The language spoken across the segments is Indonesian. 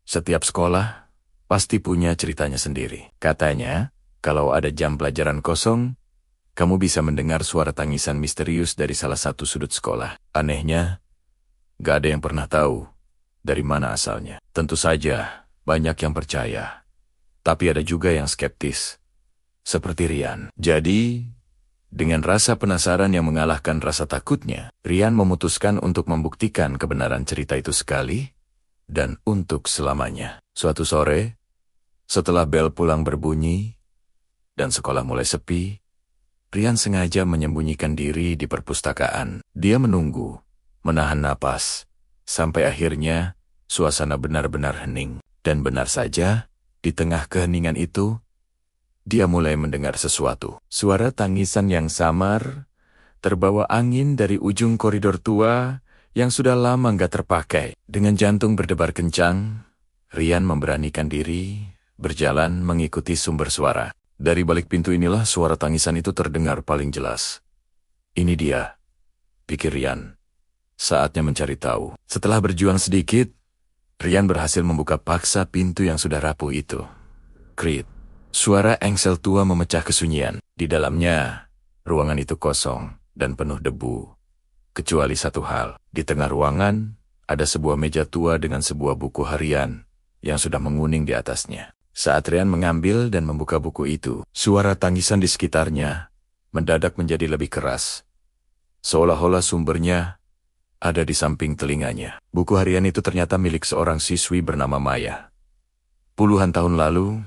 Setiap sekolah pasti punya ceritanya sendiri. Katanya, kalau ada jam pelajaran kosong, kamu bisa mendengar suara tangisan misterius dari salah satu sudut sekolah. Anehnya, gak ada yang pernah tahu dari mana asalnya. Tentu saja, banyak yang percaya. Tapi ada juga yang skeptis. Seperti Rian. Jadi, dengan rasa penasaran yang mengalahkan rasa takutnya, Rian memutuskan untuk membuktikan kebenaran cerita itu sekali dan untuk selamanya. Suatu sore, setelah bel pulang berbunyi dan sekolah mulai sepi, Rian sengaja menyembunyikan diri di perpustakaan. Dia menunggu, menahan napas, sampai akhirnya suasana benar-benar hening. Dan benar saja, di tengah keheningan itu, dia mulai mendengar sesuatu. Suara tangisan yang samar, terbawa angin dari ujung koridor tua yang sudah lama nggak terpakai. Dengan jantung berdebar kencang, Rian memberanikan diri, berjalan mengikuti sumber suara. Dari balik pintu inilah suara tangisan itu terdengar paling jelas. Ini dia, pikir Rian. Saatnya mencari tahu. Setelah berjuang sedikit, Rian berhasil membuka paksa pintu yang sudah rapuh itu. Krit. Suara engsel tua memecah kesunyian. Di dalamnya, ruangan itu kosong dan penuh debu. Kecuali satu hal, di tengah ruangan, ada sebuah meja tua dengan sebuah buku harian yang sudah menguning di atasnya. Saat Rian mengambil dan membuka buku itu, suara tangisan di sekitarnya mendadak menjadi lebih keras. Seolah-olah sumbernya ada di samping telinganya. Buku harian itu ternyata milik seorang siswi bernama Maya. Puluhan tahun lalu,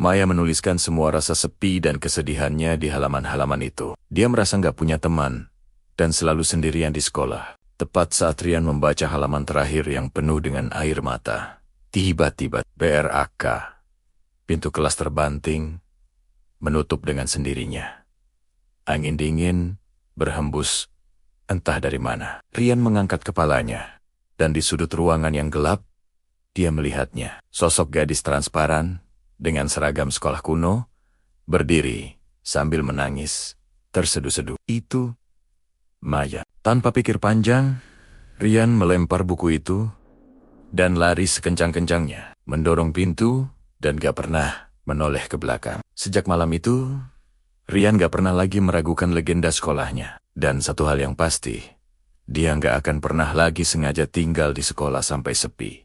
Maya menuliskan semua rasa sepi dan kesedihannya di halaman-halaman itu. Dia merasa nggak punya teman dan selalu sendirian di sekolah. Tepat saat Rian membaca halaman terakhir yang penuh dengan air mata, tiba-tiba BRAK. Pintu kelas terbanting, menutup dengan sendirinya. Angin dingin berhembus entah dari mana. Rian mengangkat kepalanya, dan di sudut ruangan yang gelap, dia melihatnya. Sosok gadis transparan dengan seragam sekolah kuno, berdiri sambil menangis, terseduh-seduh. Itu Maya. Tanpa pikir panjang, Rian melempar buku itu dan lari sekencang-kencangnya, mendorong pintu dan gak pernah menoleh ke belakang. Sejak malam itu, Rian gak pernah lagi meragukan legenda sekolahnya. Dan satu hal yang pasti, dia gak akan pernah lagi sengaja tinggal di sekolah sampai sepi.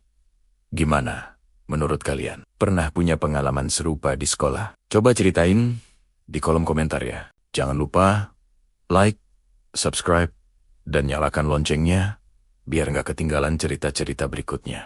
Gimana menurut kalian? Pernah punya pengalaman serupa di sekolah? Coba ceritain di kolom komentar ya. Jangan lupa like, subscribe, dan nyalakan loncengnya biar gak ketinggalan cerita-cerita berikutnya.